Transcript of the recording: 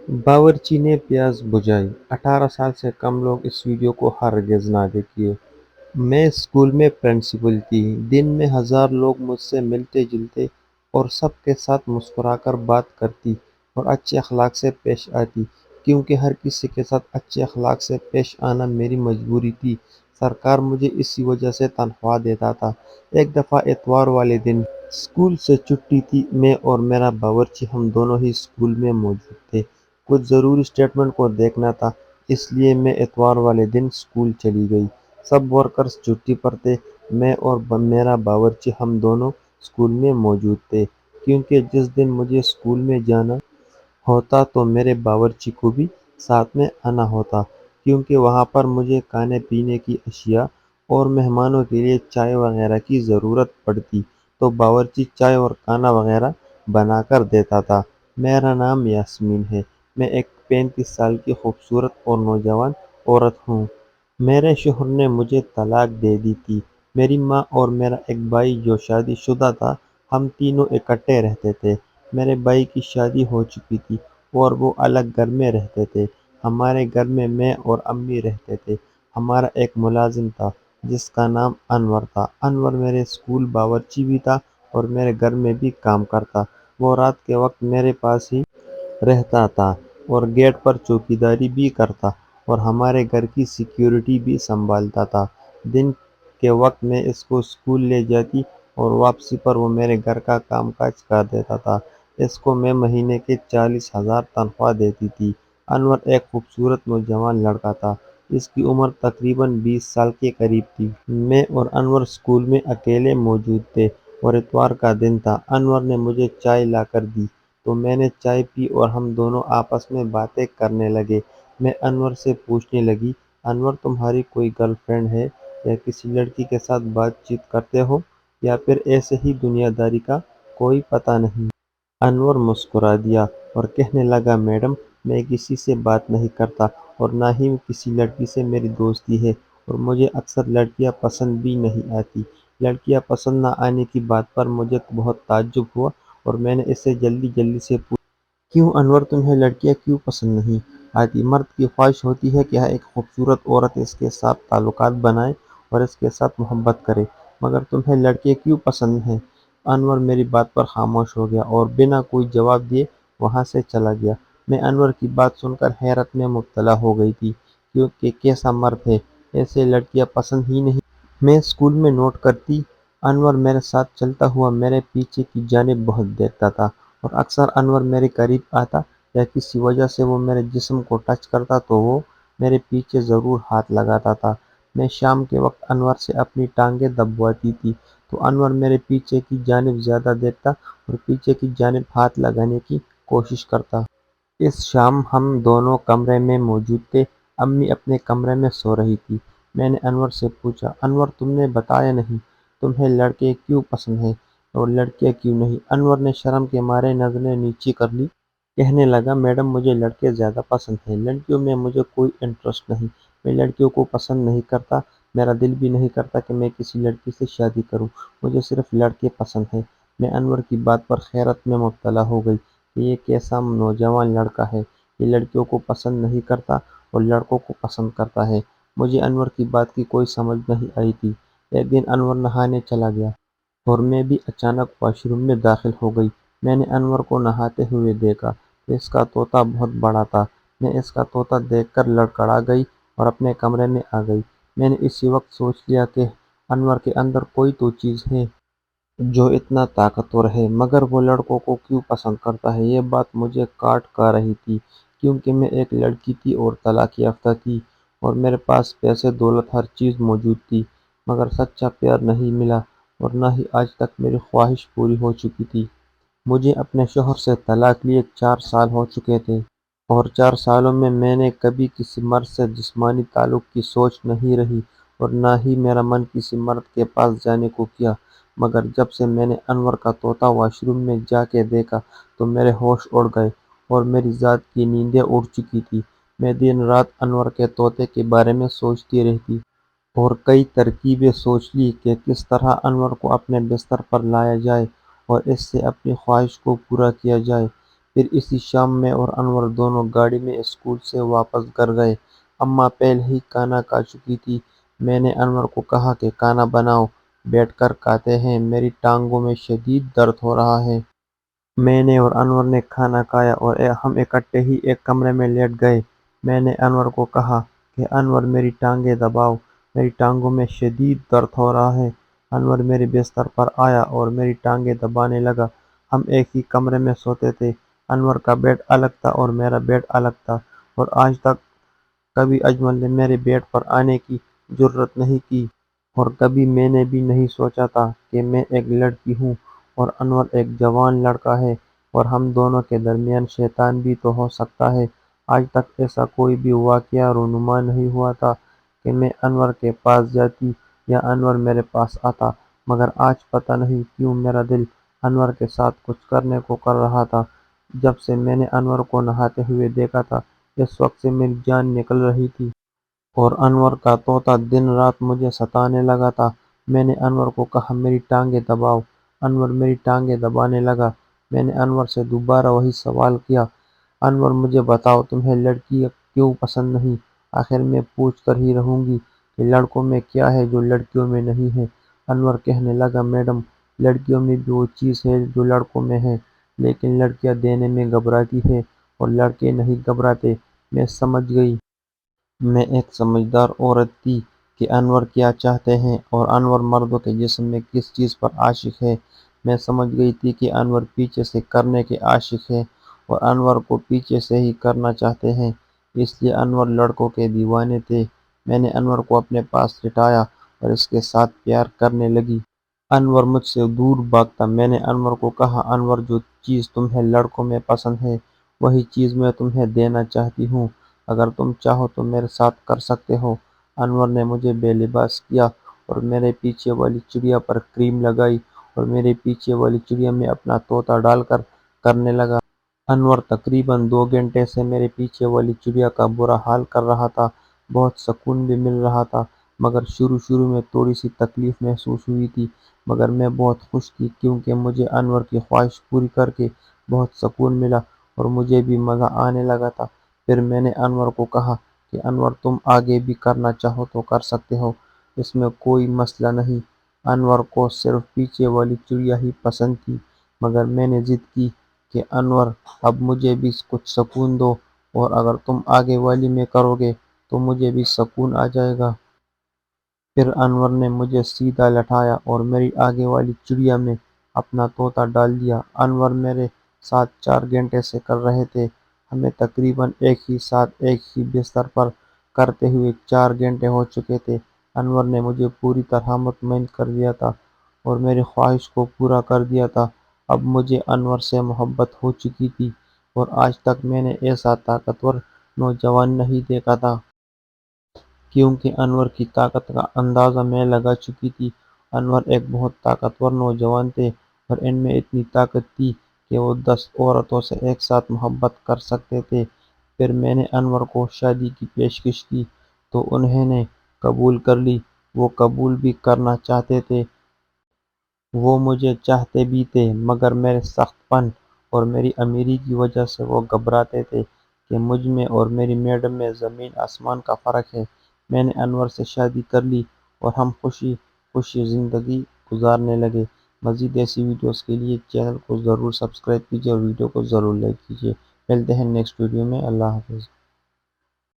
باورچی نے پیاس بجھائی۔ 18 سال سے کم لوگ اس ویڈیو کو ہرگز نہ دیکھیے۔ میں اسکول میں پرنسپل تھی۔ دن میں ہزار لوگ مجھ سے ملتے جلتے اور سب کے ساتھ مسکرا کر بات کرتی اور اچھے اخلاق سے پیش آتی، کیونکہ ہر کسی کے ساتھ اچھے اخلاق سے پیش آنا میری مجبوری تھی۔ سرکار مجھے اسی وجہ سے تنخواہ دیتا تھا۔ ایک دفعہ اتوار والے دن اسکول سے چھٹی تھی۔ میں اور میرا باورچی ہم دونوں ہی اسکول میں موجود تھے۔ کچھ ضروری اسٹیٹمنٹ کو دیکھنا تھا، اس لیے میں اتوار والے دن اسکول چلی گئی۔ سب ورکرز چھٹی پر تھے۔ میں اور میرا باورچی ہم دونوں اسکول میں موجود تھے، کیونکہ جس دن مجھے اسکول میں جانا ہوتا تو میرے باورچی کو بھی ساتھ میں آنا ہوتا، کیونکہ وہاں پر مجھے کھانے پینے کی اشیاء اور مہمانوں کے لیے چائے وغیرہ کی ضرورت پڑتی، تو باورچی چائے اور کھانا وغیرہ بنا کر دیتا تھا۔ میرا نام یاسمین ہے۔ میں ایک 35 سال کی خوبصورت اور نوجوان عورت ہوں۔ میرے شوہر نے مجھے طلاق دے دی تھی۔ میری ماں اور میرا ایک بھائی جو شادی شدہ تھا، ہم تینوں اکٹھے رہتے تھے۔ میرے بھائی کی شادی ہو چکی تھی اور وہ الگ گھر میں رہتے تھے۔ ہمارے گھر میں اور امی رہتے تھے۔ ہمارا ایک ملازم تھا جس کا نام انور تھا۔ انور میرے اسکول باورچی بھی تھا اور میرے گھر میں بھی کام کرتا۔ وہ رات کے وقت میرے پاس ہی رہتا تھا اور گیٹ پر چوکیداری بھی کرتا اور ہمارے گھر کی سیکیورٹی بھی سنبھالتا تھا۔ دن کے وقت میں اس کو اسکول لے جاتی اور واپسی پر وہ میرے گھر کا کام کاج کر دیتا تھا۔ اس کو میں مہینے کے 40,000 تنخواہ دیتی تھی۔ انور ایک خوبصورت نوجوان لڑکا تھا۔ اس کی عمر تقریباً 20 سال کے قریب تھی۔ میں اور انور اسکول میں اکیلے موجود تھے اور اتوار کا دن تھا۔ انور نے مجھے چائے لا کر دی تو میں نے چائے پی اور ہم دونوں آپس میں باتیں کرنے لگے۔ میں انور سے پوچھنے لگی، انور تمہاری کوئی گرل فرینڈ ہے یا کسی لڑکی کے ساتھ بات چیت کرتے ہو یا پھر ایسے ہی دنیا داری کا کوئی پتہ نہیں؟ انور مسکرا دیا اور کہنے لگا، میڈم میں کسی سے بات نہیں کرتا اور نہ ہی کسی لڑکی سے میری دوستی ہے، اور مجھے اکثر لڑکیاں پسند بھی نہیں آتی۔ لڑکیاں پسند نہ آنے کی بات پر مجھے بہت تعجب ہوا اور میں نے اس سے جلدی سے پوچھا، کیوں انور تمہیں لڑکیاں کیوں پسند نہیں آتی؟ مرد کی خواہش ہوتی ہے کہ ایک خوبصورت عورت اس کے ساتھ تعلقات بنائے اور اس کے ساتھ محبت کرے، مگر تمہیں لڑکیاں کیوں پسند ہیں؟ انور میری بات پر خاموش ہو گیا اور بنا کوئی جواب دیے وہاں سے چلا گیا۔ میں انور کی بات سن کر حیرت میں مبتلا ہو گئی تھی، کیونکہ کیسا مرد ہے، ایسے لڑکیاں پسند ہی نہیں۔ میں اسکول میں نوٹ کرتی، انور میرے ساتھ چلتا ہوا میرے پیچھے کی جانب بہت دیکھتا تھا اور اکثر انور میرے قریب آتا یا کسی وجہ سے وہ میرے جسم کو ٹچ کرتا تو وہ میرے پیچھے ضرور ہاتھ لگاتا تھا۔ میں شام کے وقت انور سے اپنی ٹانگیں دبواتی تھی تو انور میرے پیچھے کی جانب زیادہ دیکھتا اور پیچھے کی جانب ہاتھ لگانے کی کوشش کرتا۔ اس شام ہم دونوں کمرے میں موجود تھے۔ امی اپنے کمرے میں سو رہی تھی۔ میں نے انور سے پوچھا، انور تم نے بتایا نہیں، تمہیں لڑکے کیوں پسند ہیں اور لڑکیاں کیوں نہیں؟ انور نے شرم کے مارے نظریں نیچی کر لی، کہنے لگا، میڈم مجھے لڑکے زیادہ پسند ہیں، لڑکیوں میں مجھے کوئی انٹرسٹ نہیں، میں لڑکیوں کو پسند نہیں کرتا، میرا دل بھی نہیں کرتا کہ میں کسی لڑکی سے شادی کروں، مجھے صرف لڑکے پسند ہیں۔ میں انور کی بات پر حیرت میں مبتلا ہو گئی کہ یہ کیسا نوجوان لڑکا ہے، یہ لڑکیوں کو پسند نہیں کرتا اور لڑکوں کو پسند کرتا ہے۔ مجھے انور کی بات کی کوئی سمجھ نہیں آئی تھی۔ ایک دن انور نہانے چلا گیا اور میں بھی اچانک واش روم میں داخل ہو گئی۔ میں نے انور کو نہاتے ہوئے دیکھا تو اس کا طوطا بہت بڑا تھا۔ میں اس کا طوطا دیکھ کر لڑکھڑا گئی اور اپنے کمرے میں آ گئی۔ میں نے اسی وقت سوچ لیا کہ انور کے اندر کوئی تو چیز ہے جو اتنا طاقتور ہے، مگر وہ لڑکوں کو کیوں پسند کرتا ہے؟ یہ بات مجھے کاٹ کھا رہی تھی، کیونکہ میں ایک لڑکی تھی اور طلاق یافتہ تھی اور میرے پاس پیسے دولت ہر چیز موجود تھی، مگر سچا پیار نہیں ملا اور نہ ہی آج تک میری خواہش پوری ہو چکی تھی۔ مجھے اپنے شوہر سے طلاق لیے 4 سال ہو چکے تھے اور 4 سالوں میں نے کبھی کسی مرد سے جسمانی تعلق کی سوچ نہیں رہی اور نہ ہی میرا من کسی مرد کے پاس جانے کو کیا، مگر جب سے میں نے انور کا طوطا واش روم میں جا کے دیکھا تو میرے ہوش اڑ گئے اور میری ذات کی نیندیں اڑ چکی تھی۔ میں دن رات انور کے طوطے کے بارے میں سوچتی رہتی اور کئی ترکیبیں سوچ لی کہ کس طرح انور کو اپنے بستر پر لایا جائے اور اس سے اپنی خواہش کو پورا کیا جائے۔ پھر اسی شام میں اور انور دونوں گاڑی میں اسکول سے واپس گھر گئے۔ اماں پہلے ہی کھانا کھا چکی تھی۔ میں نے انور کو کہا کہ کھانا بناؤ، بیٹھ کر کھاتے ہیں، میری ٹانگوں میں شدید درد ہو رہا ہے۔ میں نے اور انور نے کھانا کھایا اور ہم اکٹھے ہی ایک کمرے میں لیٹ گئے۔ میں نے انور کو کہا کہ انور میری ٹانگیں دباؤ، میری ٹانگوں میں شدید درد ہو رہا ہے۔ انور میرے بستر پر آیا اور میری ٹانگیں دبانے لگا۔ ہم ایک ہی کمرے میں سوتے تھے۔ انور کا بیڈ الگ تھا اور میرا بیڈ الگ تھا، اور آج تک کبھی اجمل نے میرے بیڈ پر آنے کی جرات نہیں کی، اور کبھی میں نے بھی نہیں سوچا تھا کہ میں ایک لڑکی ہوں اور انور ایک جوان لڑکا ہے، اور ہم دونوں کے درمیان شیطان بھی تو ہو سکتا ہے۔ آج تک ایسا کوئی بھی واقعہ رونما نہیں ہوا تھا کہ میں انور کے پاس جاتی یا انور میرے پاس آتا، مگر آج پتہ نہیں کیوں میرا دل انور کے ساتھ کچھ کرنے کو کر رہا تھا۔ جب سے میں نے انور کو نہاتے ہوئے دیکھا تھا، اس وقت سے میری جان نکل رہی تھی، اور انور کا طوطا دن رات مجھے ستانے لگا تھا۔ میں نے انور کو کہا میری ٹانگیں دباؤ۔ انور میری ٹانگیں دبانے لگا۔ میں نے انور سے دوبارہ وہی سوال کیا، انور مجھے بتاؤ تمہیں لڑکی کیوں پسند نہیں؟ آخر میں پوچھ کر ہی رہوں گی کہ لڑکوں میں کیا ہے جو لڑکیوں میں نہیں ہے؟ انور کہنے لگا میڈم، لڑکیوں میں بھی وہ چیز ہے جو لڑکوں میں ہے، لیکن لڑکیاں دینے میں گھبراتی ہے اور لڑکے نہیں گھبراتے۔ میں سمجھ گئی۔ میں ایک سمجھدار عورت تھی کہ انور کیا چاہتے ہیں اور انور مردوں کے جسم میں کس چیز پر عاشق ہے۔ میں سمجھ گئی تھی کہ انور پیچھے سے کرنے کے عاشق ہے اور انور کو پیچھے سے ہی کرنا چاہتے ہیں، اس لیے انور لڑکوں کے دیوانے تھے۔ میں نے انور کو اپنے پاس لٹایا اور اس کے ساتھ پیار کرنے لگی۔ انور مجھ سے دور بھاگتا۔ میں نے انور کو کہا انور، جو چیز تمہیں لڑکوں میں پسند ہے وہی چیز میں تمہیں دینا چاہتی ہوں، اگر تم چاہو تو میرے ساتھ کر سکتے ہو۔ انور نے مجھے بے لباس کیا اور میرے پیچھے والی چڑیا پر کریم لگائی اور میرے پیچھے والی چڑیا میں اپنا طوطا ڈال کر کرنے لگا۔ انور تقریباً 2 گھنٹے سے میرے پیچھے والی چڑیا کا برا حال کر رہا تھا۔ بہت سکون بھی مل رہا تھا، مگر شروع میں تھوڑی سی تکلیف محسوس ہوئی تھی، مگر میں بہت خوش تھی کیونکہ مجھے انور کی خواہش پوری کر کے بہت سکون ملا اور مجھے بھی مزہ آنے لگا تھا۔ پھر میں نے انور کو کہا کہ انور، تم آگے بھی کرنا چاہو تو کر سکتے ہو، اس میں کوئی مسئلہ نہیں۔ انور کو صرف پیچھے والی چڑیا ہی پسند تھی، مگر میں نے ضد کی کہ انور اب مجھے بھی کچھ سکون دو، اور اگر تم آگے والی میں کرو گے تو مجھے بھی سکون آ جائے گا۔ پھر انور نے مجھے سیدھا لٹایا اور میری آگے والی چڑیا میں اپنا طوطا ڈال دیا۔ انور میرے ساتھ 4 گھنٹے سے کر رہے تھے۔ ہمیں تقریباً ایک ہی ساتھ ایک ہی بستر پر کرتے ہوئے 4 گھنٹے ہو چکے تھے۔ انور نے مجھے پوری طرح مطمئن کر دیا تھا اور میری خواہش کو پورا کر دیا تھا۔ اب مجھے انور سے محبت ہو چکی تھی، اور آج تک میں نے ایسا طاقتور نوجوان نہیں دیکھا تھا، کیونکہ انور کی طاقت کا اندازہ میں لگا چکی تھی۔ انور ایک بہت طاقتور نوجوان تھے، اور ان میں اتنی طاقت تھی کہ وہ 10 عورتوں سے ایک ساتھ محبت کر سکتے تھے۔ پھر میں نے انور کو شادی کی پیشکش کی تو انہوں نے قبول کر لی۔ وہ قبول بھی کرنا چاہتے تھے، وہ مجھے چاہتے بھی تھے، مگر میرے سخت پن اور میری امیری کی وجہ سے وہ گھبراتے تھے کہ مجھ میں اور میری میڈم میں زمین آسمان کا فرق ہے۔ میں نے انور سے شادی کر لی اور ہم خوشی خوشی زندگی گزارنے لگے۔ مزید ایسی ویڈیوز کے لیے چینل کو ضرور سبسکرائب کیجیے اور ویڈیو کو ضرور لائک کیجیے۔ ملتے ہیں نیکسٹ ویڈیو میں۔ اللہ حافظ۔